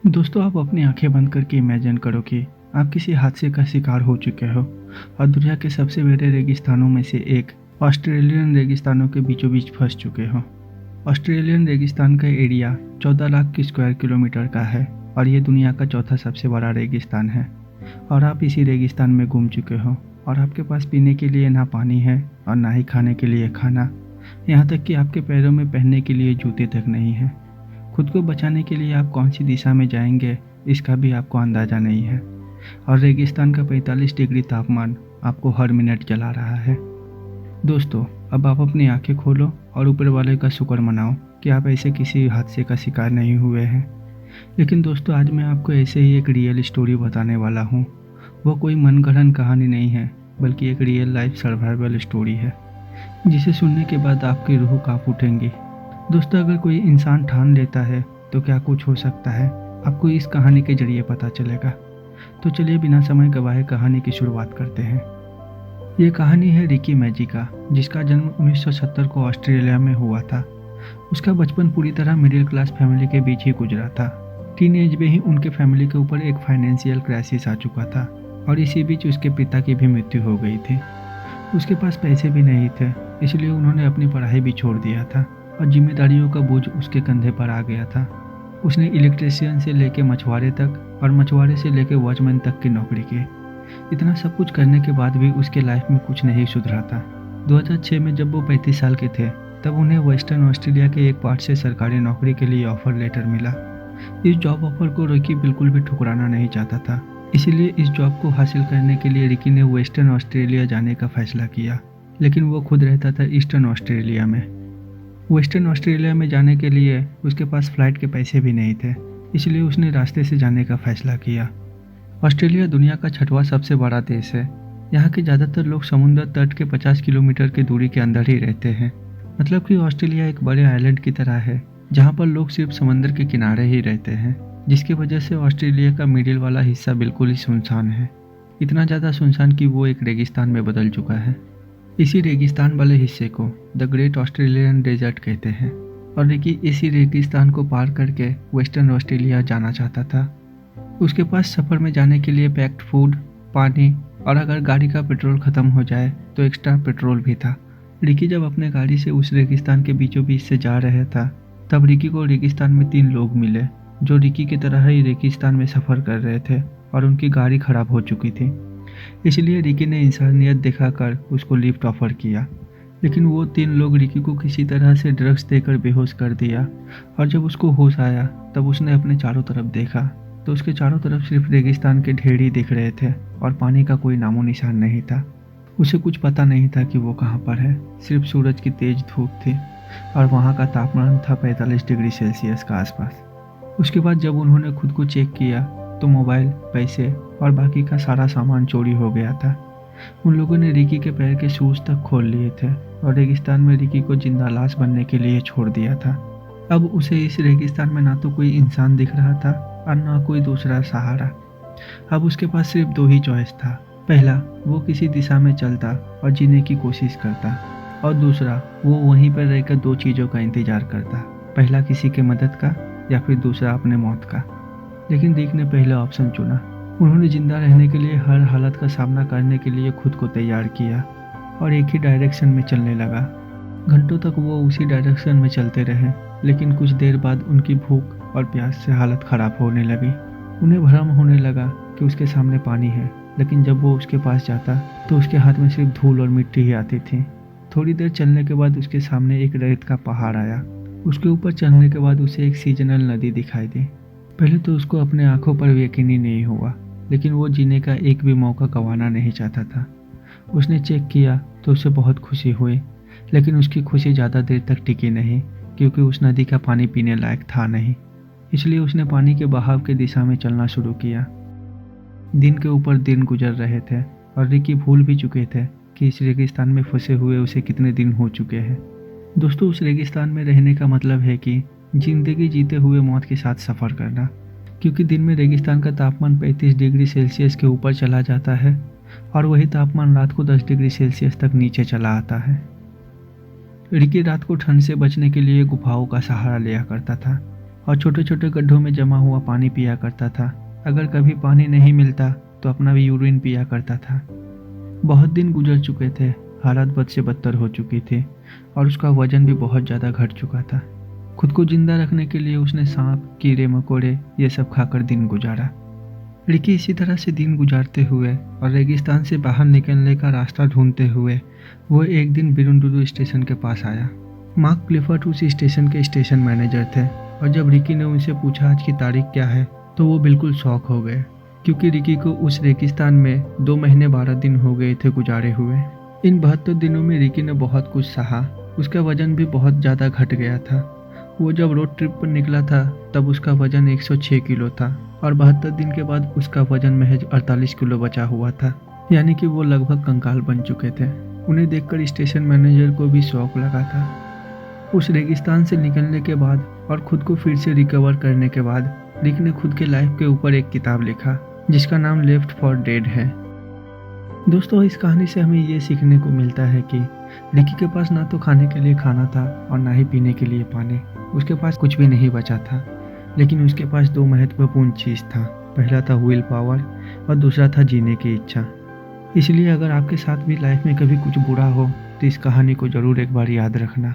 दोस्तों, आप अपनी आंखें बंद करके इमेजिन करो कि आप किसी हादसे का शिकार हो चुके हो और दुनिया के सबसे बड़े रेगिस्तानों में से एक ऑस्ट्रेलियन रेगिस्तानों के बीचों बीच फंस चुके हो। ऑस्ट्रेलियन रेगिस्तान का एरिया 14 लाख की स्क्वायर किलोमीटर का है और ये दुनिया का चौथा सबसे बड़ा रेगिस्तान है। और आप इसी रेगिस्तान में घूम चुके हो और आपके पास पीने के लिए ना पानी है और ना ही खाने के लिए खाना। यहाँ तक कि आपके पैरों में पहनने के लिए जूते तक नहीं है। खुद को बचाने के लिए आप कौन सी दिशा में जाएंगे इसका भी आपको अंदाज़ा नहीं है। और रेगिस्तान का 45 डिग्री तापमान आपको हर मिनट जला रहा है। दोस्तों, अब आप अपनी आंखें खोलो और ऊपर वाले का शुक्र मनाओ कि आप ऐसे किसी हादसे का शिकार नहीं हुए हैं। लेकिन दोस्तों, आज मैं आपको ऐसे ही एक रियल स्टोरी बताने वाला हूँ। वो कोई मनगढ़ंत कहानी नहीं है, बल्कि एक रियल लाइफ सर्वाइवल स्टोरी है, जिसे सुनने के बाद आपकी रूह कांप उठेंगी। दोस्तों, अगर कोई इंसान ठान लेता है तो क्या कुछ हो सकता है, आपको इस कहानी के जरिए पता चलेगा। तो चलिए बिना समय गवाए कहानी की शुरुआत करते हैं। ये कहानी है रिकी मैजी का, जिसका जन्म 1970 को ऑस्ट्रेलिया में हुआ था। उसका बचपन पूरी तरह मिडिल क्लास फैमिली के बीच ही गुजरा था। टीन एज में ही उनके फैमिली के ऊपर एक फाइनेंशियल क्राइसिस आ चुका था और इसी बीच उसके पिता की भी मृत्यु हो गई थी। उसके पास पैसे भी नहीं थे, इसलिए उन्होंने अपनी पढ़ाई भी छोड़ दिया था और जिम्मेदारियों का बोझ उसके कंधे पर आ गया था। उसने इलेक्ट्रिशियन से लेकर मछुआरे तक और मछुआरे से लेकर वॉचमैन तक की नौकरी की। इतना सब कुछ करने के बाद भी उसके लाइफ में कुछ नहीं सुधरा था। 2006 में जब वो 35 साल के थे, तब उन्हें वेस्टर्न ऑस्ट्रेलिया के एक पार्ट से सरकारी नौकरी के लिए ऑफर लेटर मिला। इस जॉब ऑफर को रिकी बिल्कुल भी ठुकराना नहीं चाहता था, इसीलिए इस जॉब को हासिल करने के लिए रिकी ने वेस्टर्न ऑस्ट्रेलिया जाने का फैसला किया। लेकिन वो खुद रहता था ईस्टर्न ऑस्ट्रेलिया में। वेस्टर्न ऑस्ट्रेलिया में जाने के लिए उसके पास फ़्लाइट के पैसे भी नहीं थे, इसलिए उसने रास्ते से जाने का फैसला किया। ऑस्ट्रेलिया दुनिया का छठवां सबसे बड़ा देश है। यहाँ के ज़्यादातर लोग समुद्र तट के 50 किलोमीटर की दूरी के अंदर ही रहते हैं। मतलब कि ऑस्ट्रेलिया एक बड़े आइलैंड की तरह है, जहाँ पर लोग सिर्फ समंदर के किनारे ही रहते हैं, जिसकी वजह से ऑस्ट्रेलिया का मिडिल वाला हिस्सा बिल्कुल ही सुनसान है। इतना ज़्यादा सुनसान कि वो एक रेगिस्तान में बदल चुका है। इसी रेगिस्तान वाले हिस्से को द ग्रेट ऑस्ट्रेलियन डेजर्ट कहते हैं और रिकी इसी रेगिस्तान को पार करके वेस्टर्न ऑस्ट्रेलिया जाना चाहता था। उसके पास सफ़र में जाने के लिए पैक्ड फूड, पानी और अगर गाड़ी का पेट्रोल ख़त्म हो जाए तो एक्स्ट्रा पेट्रोल भी था। रिकी जब अपने गाड़ी से उस रेगिस्तान के बीचों बीच से जा रहा था, तब रिकी को रेगिस्तान में 3 लोग मिले जो रिकी की तरह ही रेगिस्तान में सफ़र कर रहे थे और उनकी गाड़ी ख़राब हो चुकी थी। इसलिए रिकी ने इंसानियत दिखाकर उसको लिफ्ट ऑफर किया। लेकिन वो 3 लोग रिकी को किसी तरह से ड्रग्स देकर बेहोश कर दिया और जब उसको होश आया तब उसने अपने चारों तरफ देखा तो उसके चारों तरफ सिर्फ रेगिस्तान के ढेर ही दिख रहे थे और पानी का कोई नामो निशान नहीं था। उसे कुछ पता नहीं था कि वो कहाँ पर है, सिर्फ सूरज की तेज धूप थी और वहाँ का तापमान था 45 डिग्री सेल्सियस का आसपास। उसके बाद जब उन्होंने खुद को चेक किया तो मोबाइल, पैसे और बाकी का सारा सामान चोरी हो गया था। उन लोगों ने रिकी के पैर के शूज़ तक खोल लिए थे और रेगिस्तान में रिकी को जिंदा लाश बनने के लिए छोड़ दिया था। अब उसे इस रेगिस्तान में ना तो कोई इंसान दिख रहा था और ना कोई दूसरा सहारा। अब उसके पास सिर्फ 2 ही चॉइस था। पहला, वो किसी दिशा में चलता और जीने की कोशिश करता और दूसरा, वो वहीं पर रहकर 2 चीज़ों का इंतज़ार करता। पहला किसी के मदद का या फिर दूसरा अपने मौत का। लेकिन रिक ने पहला ऑप्शन चुना। उन्होंने जिंदा रहने के लिए हर हालत का सामना करने के लिए खुद को तैयार किया और एक ही डायरेक्शन में चलने लगा। घंटों तक वो उसी डायरेक्शन में चलते रहे, लेकिन कुछ देर बाद उनकी भूख और प्यास से हालत ख़राब होने लगी। उन्हें भ्रम होने लगा कि उसके सामने पानी है, लेकिन जब वो उसके पास जाता तो उसके हाथ में सिर्फ धूल और मिट्टी ही आती थी। थोड़ी देर चलने के बाद उसके सामने एक रेत का पहाड़ आया। उसके ऊपर चढ़ने के बाद उसे एक सीजनल नदी दिखाई दी। पहले तो उसको अपने आंखों पर यकीन ही नहीं हुआ, लेकिन वो जीने का एक भी मौका गंवाना नहीं चाहता था। उसने चेक किया तो उसे बहुत खुशी हुई, लेकिन उसकी खुशी ज़्यादा देर तक टिकी नहीं, क्योंकि उस नदी का पानी पीने लायक था नहीं। इसलिए उसने पानी के बहाव की दिशा में चलना शुरू किया। दिन के ऊपर दिन गुजर रहे थे और रिकी भूल भी चुके थे कि इस रेगिस्तान में फंसे हुए उसे कितने दिन हो चुके हैं। दोस्तों, उस रेगिस्तान में रहने का मतलब है कि जिंदगी जीते हुए मौत के साथ सफ़र करना, क्योंकि दिन में रेगिस्तान का तापमान 35 डिग्री सेल्सियस के ऊपर चला जाता है और वही तापमान रात को 10 डिग्री सेल्सियस तक नीचे चला आता है। रिकी रात को ठंड से बचने के लिए गुफाओं का सहारा लिया करता था, और छोटे छोटे गड्ढों में जमा हुआ पानी पिया करता था। अगर कभी पानी नहीं मिलता तो अपना भी यूरिन पिया करता था। बहुत दिन गुजर चुके थे, हालात बद से बदतर हो चुकी थी और उसका वजन भी बहुत ज़्यादा घट चुका था। खुद को जिंदा रखने के लिए उसने सांप, कीड़े मकोड़े ये सब खाकर दिन गुजारा। रिकी इसी तरह से दिन गुजारते हुए और रेगिस्तान से बाहर निकलने का रास्ता ढूंढते हुए वो एक दिन बिरुंडुरु स्टेशन के पास आया। मार्क क्लिफर्ड उस स्टेशन के स्टेशन मैनेजर थे और जब रिकी ने उनसे पूछा आज की तारीख क्या है तो वो बिल्कुल शॉक हो गए, क्योंकि रिकी को उस रेगिस्तान में 2 महीने 12 दिन हो गए थे गुजारे हुए। इन 72 दिनों में रिकी ने बहुत कुछ सहा। उसका वजन भी बहुत ज़्यादा घट गया था। वो जब रोड ट्रिप पर निकला था तब उसका वजन 106 किलो था और 72 दिन के बाद उसका वजन महज 48 किलो बचा हुआ था, यानी कि वो लगभग कंकाल बन चुके थे। उन्हें देखकर स्टेशन मैनेजर को भी शौक लगा था। उस रेगिस्तान से निकलने के बाद और खुद को फिर से रिकवर करने के बाद रिक ने खुद के लाइफ के ऊपर एक किताब लिखा जिसका नाम लेफ्ट फॉर डेड है। दोस्तों, इस कहानी से हमें ये सीखने को मिलता है कि रिकी के पास ना तो खाने के लिए खाना था और ना ही पीने के लिए पानी। उसके पास कुछ भी नहीं बचा था, लेकिन उसके पास 2 महत्वपूर्ण चीज़ था। पहला था विल पावर और दूसरा था जीने की इच्छा। इसलिए अगर आपके साथ भी लाइफ में कभी कुछ बुरा हो तो इस कहानी को ज़रूर एक बार याद रखना।